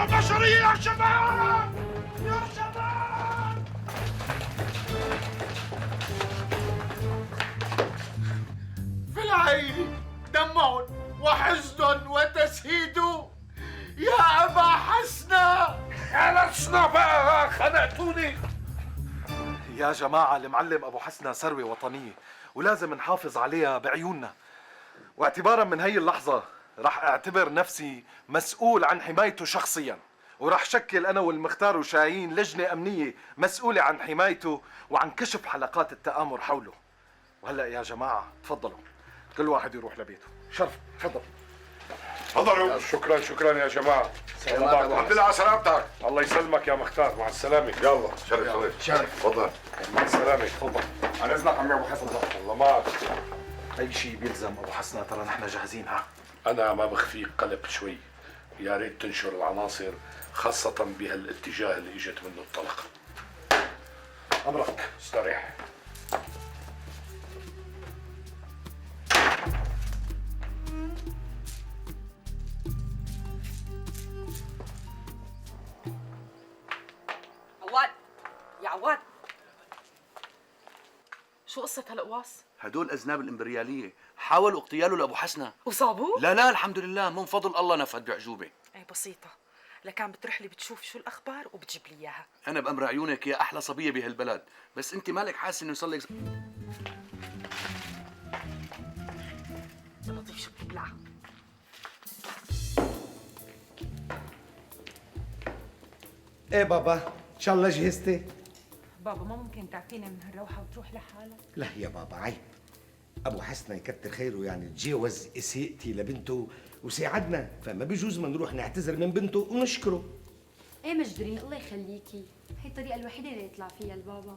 دموع بشرية يا شباب، يا شباب. في العين دمع وحزن وتسهيد يا أبا حسنة. خلصنا بقى، خنقتوني. يا جماعة المعلم أبو حسنة ثروة وطنية ولازم نحافظ عليها بعيوننا، واعتبارا من هي اللحظة رح اعتبر نفسي مسؤول عن حمايته شخصيا، ورح شكل أنا والمختار وشاهين لجنة أمنية مسؤولة عن حمايته وعن كشف حلقات التآمر حوله. وهلأ يا جماعة تفضلوا كل واحد يروح لبيته. شرف تفضل. تفضلوا. شكرا يا جماعه. الحمد لله على سلامتك. الله يسلمك يا مختار، مع السلامة. يلا شرف. تفضل. مع السلامة. تفضل. على اذنك عمي ابو حسن. الله معك. أي شيء بيلزم أبو حسنة ترى نحن جاهزين. ها انا ما بخفيك قلب شوي، يا ريت تنشر العناصر خاصة بهالاتجاه اللي اجت منه الطلقة. أمرك. استريح. عواد يا عواد، شو قصة هالقواص؟ هدول أذناب الإمبريالية حاولوا اغتياله لأبو حسنة وصابوه؟ لا الحمد لله من فضل الله نفد بعجوبة. ايه بسيطة، لكان بتروح لي بتشوف شو الأخبار وبتجيب لي إياها. أنا بأمر عيونك يا أحلى صبية بهالبلد، بس أنت مالك حاسس إنه يصلي يا لطيف شو بتبلع؟ ايه بابا، ان شاء الله جهزتي؟ بابا ما ممكن تعطينا من هالروحة وتروح لحالك؟ لا يا بابا عيب. ابو حسنة يكتر خيره يعني تجاوز اسيئتي لبنته وساعدنا، فما بيجوز ما نروح نعتذر من بنته ونشكره. ايه مجدرين، الله يخليكي، هي الطريقة الوحيدة اللي يطلع فيها البابا.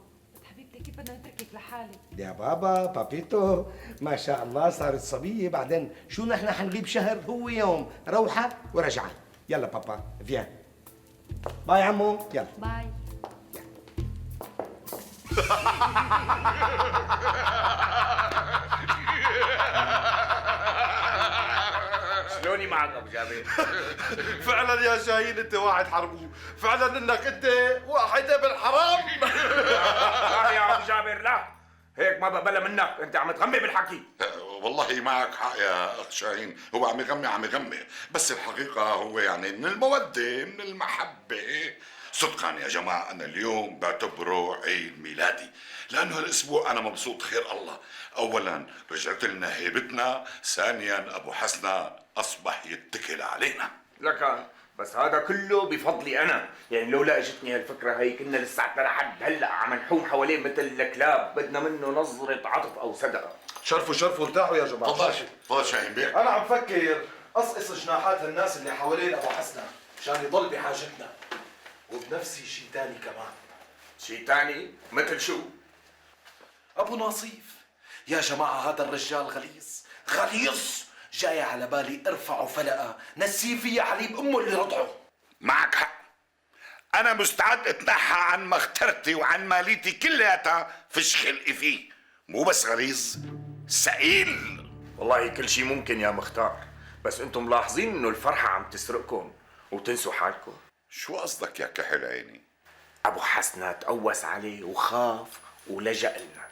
حبيبتي كيف بدنا نتركك لحالك؟ يا بابا بابيتو ما شاء الله صارت صبية، بعدين شو نحن حنغيب شهر، هو يوم روحة ورجعة. يلا بابا فيان. باي عمو يلا. باي. شلوني معك ابو جابر؟ فعلا يا شاهين انت واحد حربوه، فعلا انك انت واحدة بالحرام. لا يا ابو جابر لا، هيك ما بقبلها منك، انت عم تغمي بالحكي. والله معك حق يا اخ شاهين، هو عم يغمي بس الحقيقه هو يعني من الموده من المحبه. صدقا يا جماعه انا اليوم بعتبره عيد ميلادي، لانه هالاسبوع انا مبسوط خير الله. اولا رجعت لنا هيبتنا، ثانيا ابو حسنة اصبح يتكل علينا. لك بس هذا كله بفضلي انا، يعني لولا اجتني هالفكره هي كنا لساتنا لحد هلا عم نحوم حواليه مثل الكلاب، بدنا منه نظره عطف او صدقه. شرفوا ارتاحوا يا جماعة. تفضل شاهين بيه. أنا عم فكر أصقص جناحات الناس اللي حوالين أبو حسنة مشان يضل بحاجتنا، وبنفسي شيء تاني كمان. شيء تاني؟ مثل شو؟ أبو ناصيف يا جماعة هذا الرجال غليظ، جاي على بالي ارفعه فلقة نسيه فيها حليب أمه اللي رضعه. معك حق، انا مستعد اتنحى عن مخترتي وعن ماليتي كلياتها فيش خلقي فيه، مو بس غليظ، سئيل. والله كل شيء ممكن يا مختار، بس انتم ملاحظين انه الفرحه عم تسرقكم وتنسوا حالكم. شو قصدك يا كحل عيني؟ ابو حسنة تقوس عليه وخاف ولجأ لنا،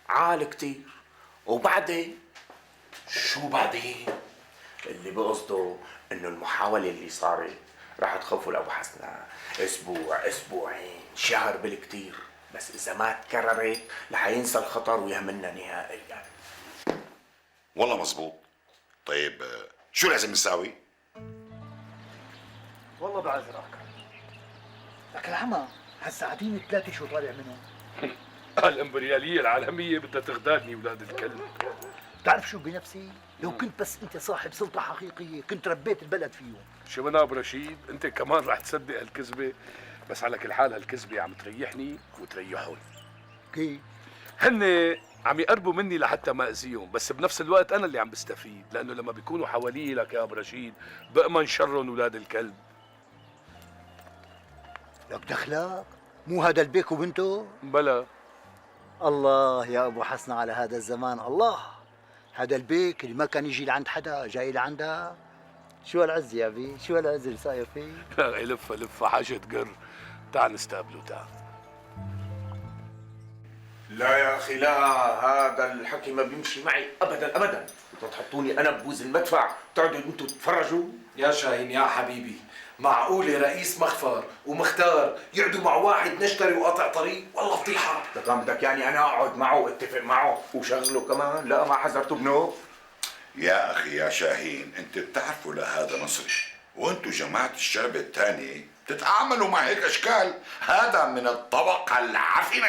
عال كتير، وبعدين شو بعدين؟ اللي بقصده انه المحاولة اللي صارت راح تخوفوا لأبو حسنة اسبوع اسبوعين شهر بالكتير، بس اذا ما تكررت رح ينسى الخطر ويهملنا نهائيا. والله مزبوط. طيب شو لازم نساوي؟ والله بعذرك لك العمى، هالساعتين الثلاثة شو طالع منهم؟ الامبريالية العالمية بدها تغدادني ولاد الكلب. بتعرف شو بنفسي؟ لو كنت بس انت صاحب سلطة حقيقية كنت ربيت البلد فيهم. شو من ابو رشيد، انت كمان رح تصدق هالكذبة، بس على كل حال هالكذبة عم تريحني وتريحهم. كيف؟ هن عم يقربوا مني لحتى ما اذيهم، بس بنفس الوقت انا اللي عم بستفيد، لانه لما بيكونوا حوالي لك يا ابو رشيد بأمن شرهم ولاد الكلب. لك دخلك؟ مو هذا البيك وبنته؟ بلا. الله يا ابو حسن على هذا الزمان، الله، هذا البيك اللي ما كان يجي لعند حدا جاي لعندها. شو هالعز يا بي؟ شو هالعز اللي صاير فيه؟ لفه لفه حاجه تقر. تعال نستقبله تعال. لا يا اخي لا، هذا الحكي ما بيمشي معي ابدا ابدا. تحطوني انا ببوز المدفع تقعدوا انتوا تتفرجوا؟ يا شاهين يا حبيبي، معقولة رئيس مخفر ومختار يقعدوا مع واحد نشتري وقطع طريق؟ والله فضيحة. ده كان بدك يعني انا اقعد معه واتفق معه وشغله كمان؟ لا، ما حذرته ابنه. يا أخي يا شاهين، أنت بتعرفوا لهذا مصري، وأنتوا جماعة الشعب الثاني تتعاملوا مع هيك أشكال. هذا من الطبقة العفنة.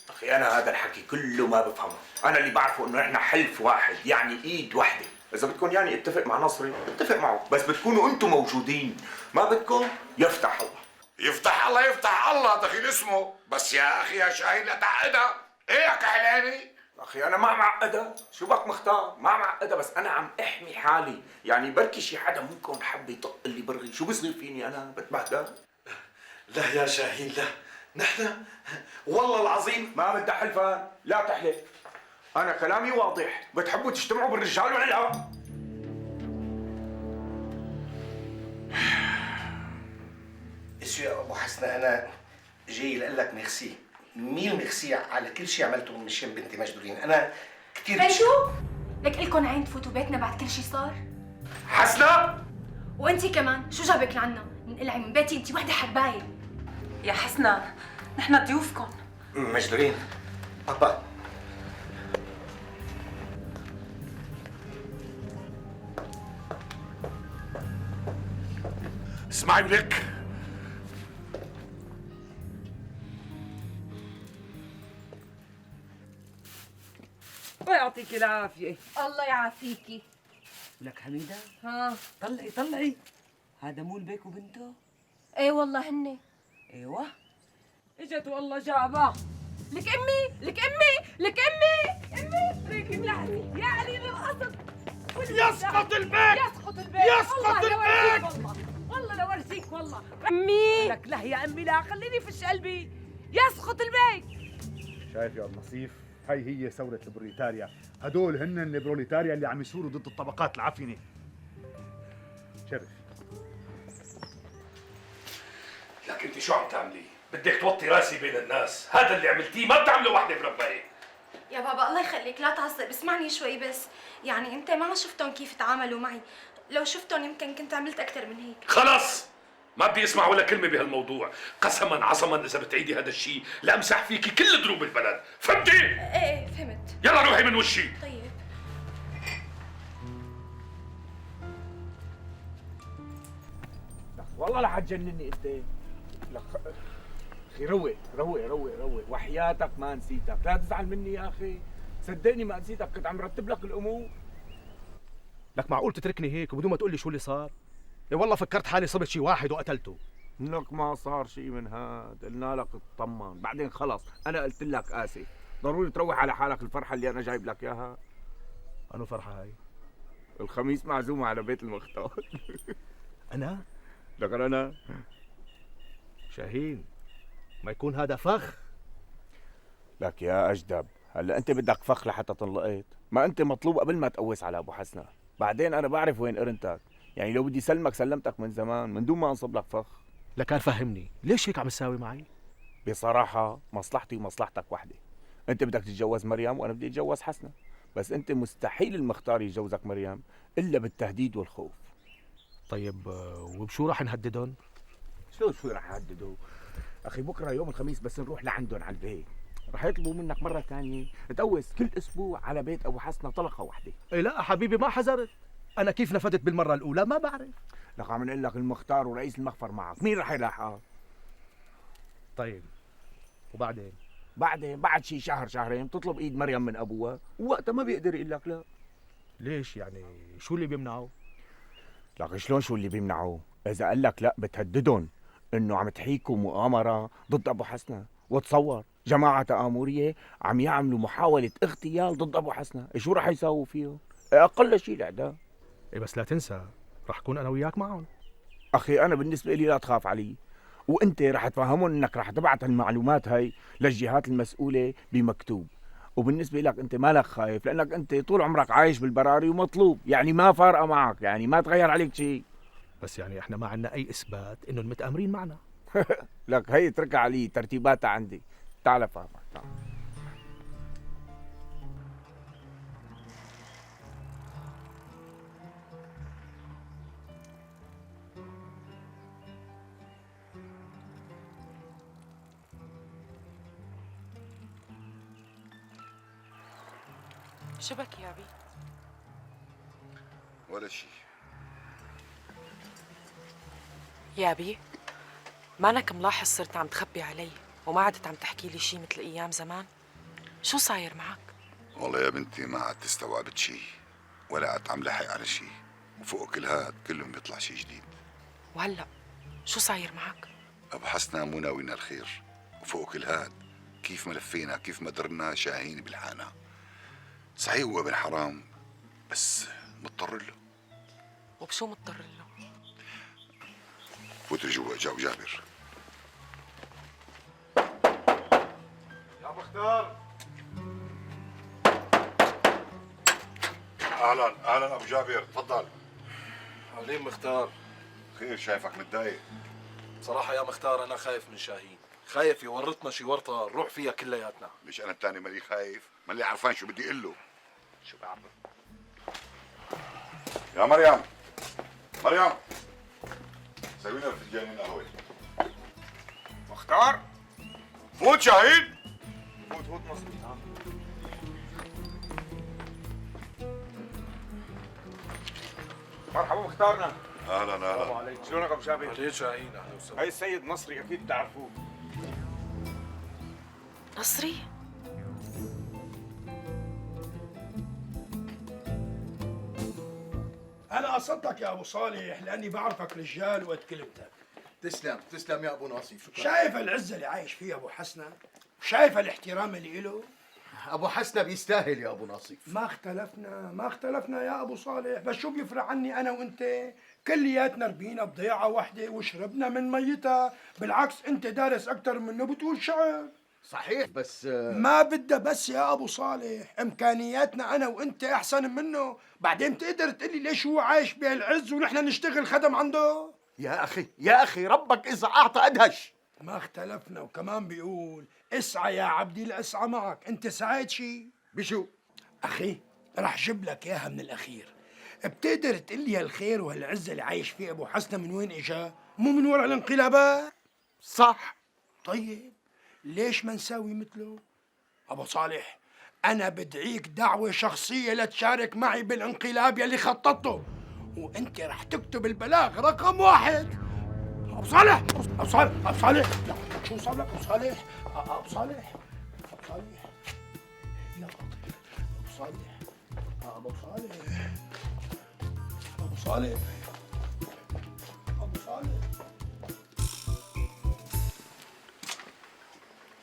اخي انا هذا الحكي كله ما بفهمه. انا اللي بعرفه انه احنا حلف واحد، يعني ايد واحده. اذا بدكم يعني اتفق مع نصري اتفق معه، بس بتكونوا انتم موجودين. ما بدكم يفتح الله. يفتح الله يفتح الله، دخيل اسمه. بس يا أخي يا شاهين لا تعقدها. إيه يا كحلاني؟ اخي انا ما معقده، شو بك مختار؟ ما معقده، بس انا عم احمي حالي. يعني بركي شي حدا منكم حب يطق اللي برغي، شو بيصير فيني انا؟ بتبهدل. لا يا شاهين لا، نحن والله العظيم ما بدي حلفان، لا تحلف. انا كلامي واضح. بتحبوا تجتمعوا بالرجال ولا لا؟ اسيو يا ابو حسنة، انا جاي لأقول لك ميرسي ميل ميرسي على كل شيء عملته من مشان بنتي مجدولين. انا كثير شو؟ لك إلكن عين تفوتوا بيتنا بعد كل شيء صار؟ حسنة، وانتي كمان شو جابك لعنا؟ ننقلعي من بيتي انتي وحده حربايه. يا حسنة نحن ضيوفكم. مجدولين بابا. اسمعي لك، الله يعطيك العافية. الله يعافيكي. لك حميدة، ها؟ طلعي طلعي، هذا مو البيك وبنته؟ ايه والله هني. ايوه، اجت والله جابها. لك امي لك امي لك امي. امي ريكي ملحمي يا علي للقصد. يسقط البيك، يسقط البيك، يسقط البيك. والله لو ارسيك والله. امي لك لا يا امي لا، خليني فش قلبي. يسقط البيك. شايف يا نصيف، هي هي ثورة البروليتاريا. هدول هن البروليتاريا اللي عم يثوروا ضد الطبقات العفنة. شرف. لك انت شو عم تعملي؟ بدك توطي راسي بين الناس، هذا اللي عملتيه ما بتعمله وحده برباية. يا بابا الله يخليك لا تعصب، اسمعني شوي بس. يعني انت ما شفتهم كيف تعاملوا معي، لو شفتهم يمكن كنت عملت اكثر من هيك. خلص، ما بدي اسمع ولا كلمة بهالموضوع. قسما عصما إذا بتعيدي هذا الشيء لأمسح فيكي كل دروب البلد، فهمتي؟ ايه فهمت. يلا روحي من وشي. طيب. والله لا حتجنني انت. اخي روق روق روق روق، وحياتك ما نسيتك، لا تزعل مني يا اخي، صدقني ما نسيتك، كنت عم مرتب لك الامور. لك معقول تتركني هيك وبدون ما تقول لي شو اللي صار؟ يا والله فكرت حالي صبت شي واحد وقتلته. لك ما صار شيء من هاد، قلنا لك اطمن، بعدين خلص انا قلت لك اسف، ضروري تروح على حالك. الفرحه اللي انا جايب لك اياها. انو فرحه هاي؟ الخميس معزومه على بيت المختار. انا؟ لك انا شاهين، ما يكون هذا فخ؟ لك يا اجدب، هلا انت بدك فخ لحتى تنلقط؟ ما انت مطلوب قبل ما تقوس على ابو حسنة. بعدين انا بعرف وين قرنتك، يعني لو بدي سلمك سلمتك من زمان من دون ما انصب لك فخ. لكان فهمني، ليش هيك عم تساوي معي؟ بصراحة مصلحتي ومصلحتك وحدة. انت بدك تتجوز مريم وانا بدي اتجوز حسنة، بس انت مستحيل المختار يتجوزك مريم الا بالتهديد والخوف. طيب وبشو راح نهددهم؟ شو راح يهددوا؟ اخي بكره يوم الخميس بس نروح لعندهم على البيت، رح يطلبوا منك مرة ثانية تقوس كل اسبوع على بيت ابو حسنة طلقة واحدة. إيه لا حبيبي ما حذرت، انا كيف نفدت بالمرة الاولى ما بعرف. لك عم نقول لك المختار ورئيس المخفر معك، مين رح يلاحقك؟ طيب وبعدين؟ بعد شي شهر شهرين بتطلب ايد مريم من ابوها، ووقتها ما بيقدر يقول لك لا. ليش يعني؟ شو اللي بيمنعه؟ لك شلون شو اللي بيمنعه؟ اذا قال لك لا بتهددهم انه عم تحيكوا مؤامرة ضد ابو حسنة، وتصور جماعة تآمرية عم يعملوا محاولة اغتيال ضد ابو حسنة، شو رح يساووا فيهم؟ اقل شيء الاعدام. ايه بس لا تنسى رح كون انا وياك معهم. اخي انا بالنسبة لي لا تخاف علي، وانت رح تفهمهم انك رح تبعت المعلومات هاي للجهات المسؤولة بمكتوب، وبالنسبة لك انت مالك خايف لانك انت طول عمرك عايش بالبراري ومطلوب، يعني ما فارقة معك، يعني ما تغير عليك شيء. بس يعني احنا ما عندنا اي اثبات انه المتآمرين معنا. لك هي اتركها علي، ترتيباتها عندي. تعال فهمك تعال. شو بك يا بي؟ ولا شيء. يا بي مانك ملاحظ صرت عم تخبي علي وما عدت عم تحكي لي شي مثل ايام زمان؟ شو صاير معك؟ والله يا بنتي ما عاد استوعبت شيء ولا عاد عم لحق على شيء، وفوق كل هاد كلهم بيطلع شيء جديد. وهلا شو صاير معك؟ ابو حسنة مو ناوينا الخير، وفوق كل هاد كيف ما لفينا كيف ما درنا شاهين بالحانة. صحيح هو ابن حرام بس مضطر له. وبشو مضطر له؟ فوت جوا جاو جابر. يا مختار. اهلا اهلا ابو جابر، تفضل. عليم مختار. خير، شايفك متضايق. بصراحة يا مختار أنا خايف من شاهين، خايف يورطنا شي ورطة نروح فيها كلياتنا. ليش أنا التاني مالي خايف؟ مالي عرفان شو بدي أقول له. شو بعرف؟ يا مريم مريم سوي لنا فنجانين قهوة. مختار فوت شاهين. فوت مصري. مرحبا مختارنا. اهلا اهلا. شلونك ابو شابي؟ عليك شاهين، اهلا وسهلا. هاي السيد نصري اكيد بتعرفوه. نصري؟ انا قصدتك يا ابو صالح لاني بعرفك رجال وقت كلمتك. تسلم تسلم يا ابو ناصف، شكرا. شايف العزه اللي عايش فيها ابو حسنه؟ شايف الاحترام اللي له؟ ابو حسنه بيستاهل يا ابو ناصف. ما اختلفنا يا ابو صالح، بس شو بيفرق عني انا وانت؟ كلياتنا ربينا بضيعه واحده وشربنا من ميتها، بالعكس انت دارس اكثر منه بتقول شعر. صحيح بس ما بدها بس يا ابو صالح، امكانياتنا انا وانت احسن منه، بعدين بتقدر تقلي ليش هو عايش بهالعز ونحن نشتغل خدم عنده؟ يا اخي ربك اذا اعطى ادهش. ما اختلفنا، وكمان بيقول اسعى يا عبدي لاسعى معك. انت سعيت شي؟ بشو؟ اخي رح جيب لك اياها من الاخير. بتقدر تقول لي هالخير وهالعزه اللي عايش فيه ابو حسنه من وين اجا؟ مو من وراء الانقلابات؟ صح. طيب ليش ما نساوي مثله؟ ابو صالح انا بدعيك دعوه شخصيه لتشارك معي بالانقلاب يلي خططته، وانت رح تكتب البلاغ رقم 1. ابو صالح ابو صالح ابو صالح، لا شو صار لك ابو صالح؟ ابو صالح ابو صالح يا لطيف. ابو صالح ابو صالح ابو صالح ابو صالح.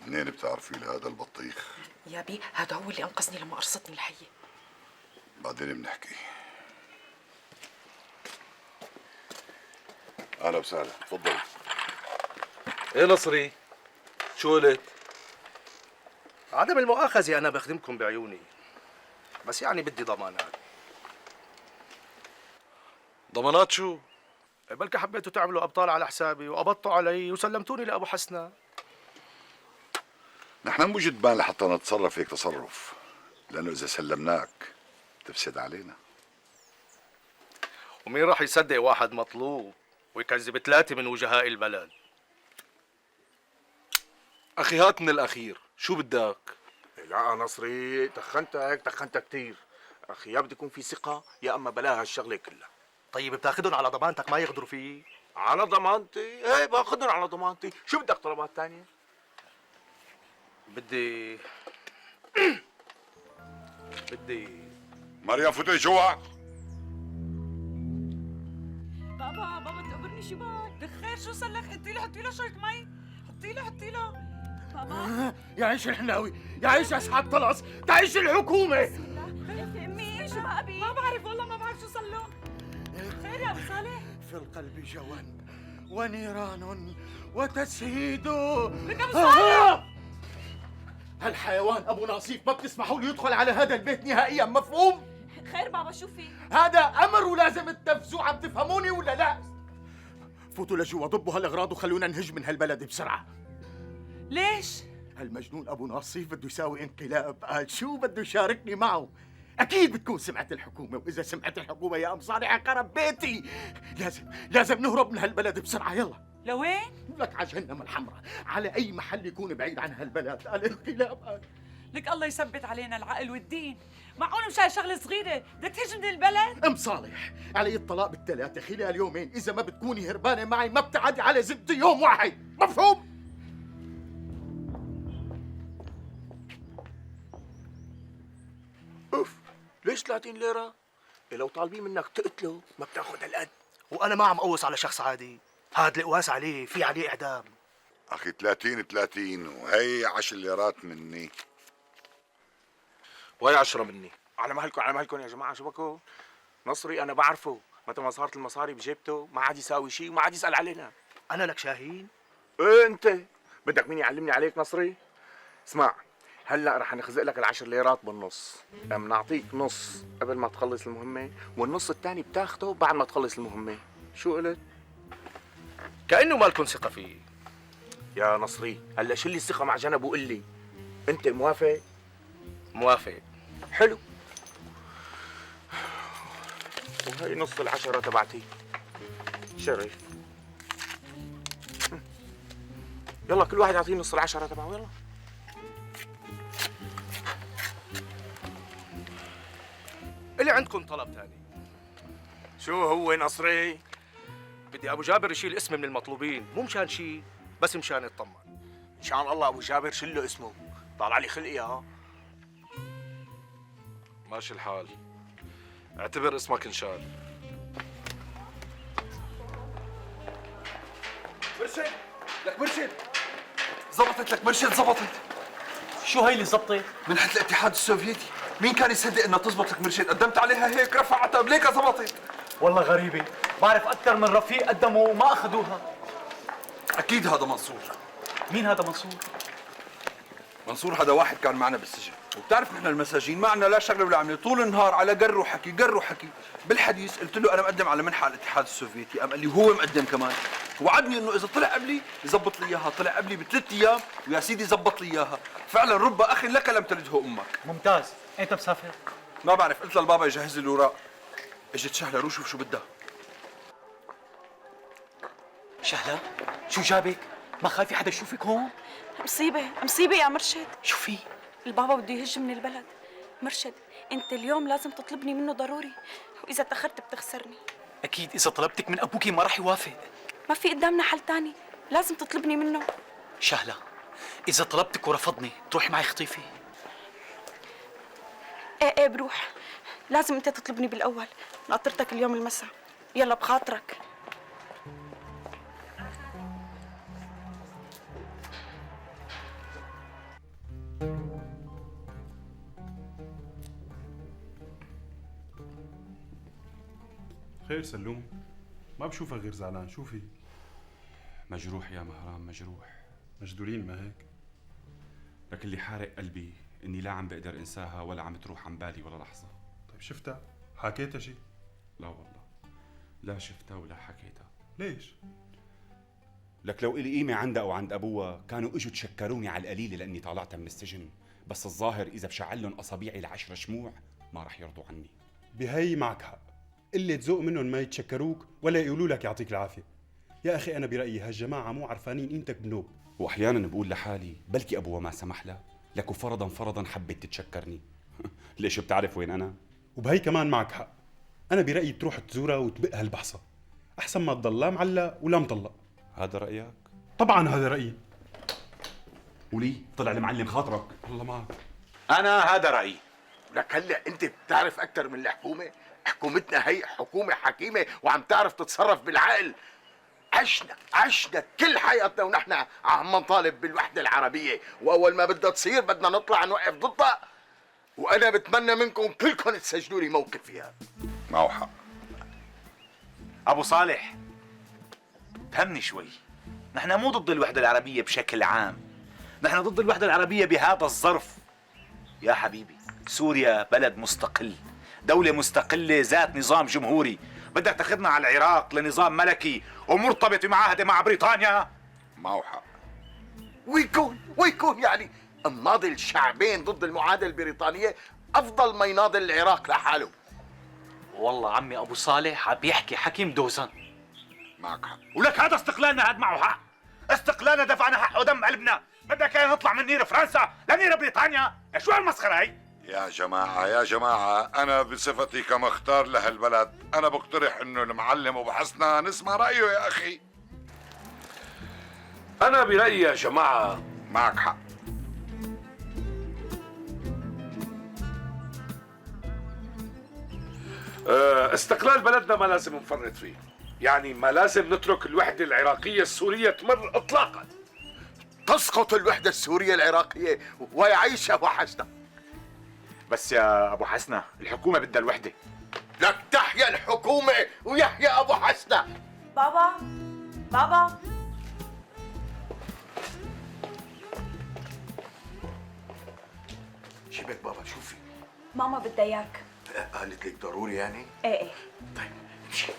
منين بتعرفي لهذا البطيخ؟ يا بي هذا هو اللي انقذني لما قرصتني الحيه. بعدين بنحكي. اهلا وسهلا، تفضل. ايه نصري؟ شو قلت؟ عدم المؤاخذة أنا بخدمكم بعيوني، بس يعني بدي ضمانات. ضمانات شو؟ بلكي حبيتوا تعملوا أبطال على حسابي وقبضتوا علي وسلمتوني لأبو حسنة. نحن مو جدبان لحتى نتصرف هيك تصرف، لأنه إذا سلمناك تفسد علينا. ومين راح يصدق واحد مطلوب ويكذب 3 من وجهاء البلد؟ اخي هات من الاخير، شو بدك؟ لا نصري تخنتك كثير. اخي يا بدي يكون في ثقة يا اما بلاها الشغلة كلها. طيب بتاخذهم على ضمانتك ما يغدروا فيه؟ على ضمانتي؟ ايه باخذهم على ضمانتي. شو بدك طلبات ثانية؟ بدي مريم فوتي جوا. بابا تقبرني شو بك؟ دخير شو صار لك؟ حطي له شوية مي، حطي له بابا. يعيش الحناوي، يعيش اسعد طلعس، تعيش الحكومة. امي شو بقى بي؟ ما بعرف والله، ما بعرف شو صار له. خير يا ابو صالح؟ في القلب جوان ونيران وتسهيد. لك ابو صالح هالحيوان ابو ناصيف ما بتسمحوا له يدخل على هذا البيت نهائيا، مفهوم؟ خير بابا شو في؟ هذا امر ولازم تنفذوه، عم تفهموني ولا لا؟ فوتوا لجوا ضبوا هالاغراض وخلونا نهج من هالبلد بسرعه. ليش؟ هالمجنون ابو ناصيف بده يساوي انقلاب، قال شو بده يشاركني معه. اكيد بتكون سمعت الحكومه، واذا سمعت الحكومه يا ام صالح خرب بيتي. لازم نهرب من هالبلد بسرعه. يلا لوين؟ لك على جهنم الحمراء، على اي محل يكون بعيد عن هالبلد. قال انقلاب قال. لك الله يثبت علينا العقل والدين، معقول مشان شغله صغيره بدك تهج من البلد؟ ام صالح علي الطلاق بالثلاثه خلال يومين، اذا ما بتكوني هربانه معي ما بتعدي على زبدي يوم واحد، مفهوم؟ اوف، ليش 30 ليرة؟ لو طالبين منك تقتله ما بتاخذ هالقد. وانا ما عم قوس على شخص عادي، هاد القواس عليه في عليه اعدام. اخي 30 وهي 10 ليرات مني. وهي 10 مني. على مهلكم يا جماعه، شو بكو؟ نصري انا بعرفه، متى ما صارت المصاري بجيبته ما عاد يساوي شيء وما عاد يسال علينا. انا لك شاهين؟ ايه انت بدك مين يعلمني عليك نصري؟ اسمع، هلا رح نخزق لك ال10 ليرات بالنص، نعطيك نص قبل ما تخلص المهمه، والنص الثاني بتاخده بعد ما تخلص المهمه. شو قلت؟ كانه مالكم ثقه فيه. يا نصري هلا شلي الثقه مع جنب وقل لي انت موافق؟ موافق. حلو، وهي نص ال10 تبعتي. شرف. يلا كل واحد يعطيه نص ال10 تبعه. يلا اللي عندكم طلب ثاني؟ شو هو نصري؟ بدي ابو جابر يشيل اسمي من المطلوبين، مو مشان شيء، بس مشان يطمن. ان شاء الله ابو جابر شله اسمه، طالع لي خلقي. ها ماشي الحال، اعتبر اسمك انشال. مرشد لك مرشد، زبطت لك مرشد، زبطت. شو هي اللي زبطت؟ من حد الاتحاد السوفيتي، مين كان يصدق انها تزبط لك مرشد؟ قدمت عليها هيك رفعتها بليكها زبطت. والله غريبة، بعرف أكثر من رفيق قدموا وما أخذوها. أكيد هذا منصور. مين هذا منصور؟ منصور هذا واحد كان معنا بالسجن، وبتعرف نحن المساجين ما عندنا لا شغله ولا عمله، طول النهار على قر وحكي قر وحكي. بالحديث قلت له انا مقدم على منحه الاتحاد السوفيتي، قام قال لي هو مقدم كمان، وعدني انه اذا طلع قبلي يزبط لي اياها. طلع قبلي ب3 ايام ويا سيدي زبط لي اياها. فعلا رب اخ لك لم تلده امك. ممتاز، أنت مسافر؟ ما بعرف، قلت للبابا يجهز لي الاوراق. اجت شهله، روح شوف شو بدها. شهلة، شو جابك؟ ما خايفة حدا يشوفك هون؟ مصيبة يا مرشد. شو في؟ البابا بده يهج من البلد. مرشد، انت اليوم لازم تطلبني منه ضروري، واذا تاخرت بتخسرني. أكيد إذا طلبتك من أبوكي ما راح يوافق. ما في قدامنا حل تاني، لازم تطلبني منه. شهلة، إذا طلبتك ورفضني تروحي معي خطيفي؟ ايه بروح، لازم انت تطلبني بالاول. ناطرتك اليوم المساء، يلا بخاطرك. خير سلوم، ما بشوفك غير زعلان، شو في؟ مجروح يا مهران، مجروح. مجدولين ما هيك؟ لك اللي حارق قلبي اني لا عم بقدر انساها ولا عم تروح عن بالي ولا لحظة. طيب شفتها؟ حكيتها شي؟ لا والله، لا شفتها ولا حكيتها. ليش؟ لك لو إلي قيمة عندها أو عند أبوها كانوا إجوا تشكروني على القليلة لأني طالعتها من السجن، بس الظاهر إذا بشعلن أصابيعي ل10 شموع ما رح يرضوا عني. بهي معك حق، اللي تذوق منهم ما يتشكروك ولا يقولوا لك يعطيك العافية. يا أخي أنا برأيي هالجماعة مو عرفانين قيمتك بنوب. وأحيانا بقول لحالي بلكي أبوها ما سمح لها، لك وفرضا حبت تتشكرني. ليش بتعرف وين أنا؟ وبهي كمان معك حق، أنا برأيي تروح تزورها وتبقها البحصة، أحسن ما تضل لا معلق ولا مطلق. هذا رأيك؟ طبعا هذا رأيي. ولي طلع المعلم خاطرك. والله معك. أنا هذا رأيي. لك هلا أنت بتعرف أكثر من الحكومة؟ حكومتنا هي حكومة حكيمة وعم تعرف تتصرف بالعقل. عشنا كل حياتنا ونحن عم نطالب بالوحدة العربية، وأول ما بدها تصير بدنا نطلع نوقف ضدها. وأنا بتمنى منكم كلكم تسجلوا لي موقف فيها. معه حق. أبو صالح، فهمني شوي، نحن مو ضد الوحدة العربية بشكل عام، نحن ضد الوحدة العربية بهذا الظرف. يا حبيبي، سوريا بلد مستقل، دولة مستقلة ذات نظام جمهوري. بدك تاخذنا على العراق لنظام ملكي ومرتبط بمعاهدة مع بريطانيا؟ معه حق. ويكون يعني الناضل الشعبين ضد المعادلة البريطانية أفضل ما يناضل العراق لحاله. والله عمي ابو صالح عم يحكي حكيم دوزن. معك حق. ولك هذا استقلالنا، هذا معه حق. استقلالنا دفعنا حق ودم قلبنا. بدك ايانا نطلع من نير فرنسا لنير بريطانيا؟ شو هالمسخرة هي؟ يا جماعة أنا بصفتي كمختار لهالبلد أنا بقترح إنه المعلم أبو حسنة نسمع رأيه يا أخي. أنا برأيي يا جماعة معك حق. استقلال بلدنا ما لازم نفرط فيه، يعني ما لازم نترك الوحدة العراقية السورية تمر إطلاقا. تسقط الوحدة السورية العراقية ويعيش أبو حسنة. بس يا أبو حسنة الحكومة بدها الوحدة. لك تحيا الحكومة ويحيا أبو حسنة. بابا بابا شبك بابا شوفي. ماما بدها اياك. قالت لك ضروري يعني؟ ايه طيب امشي.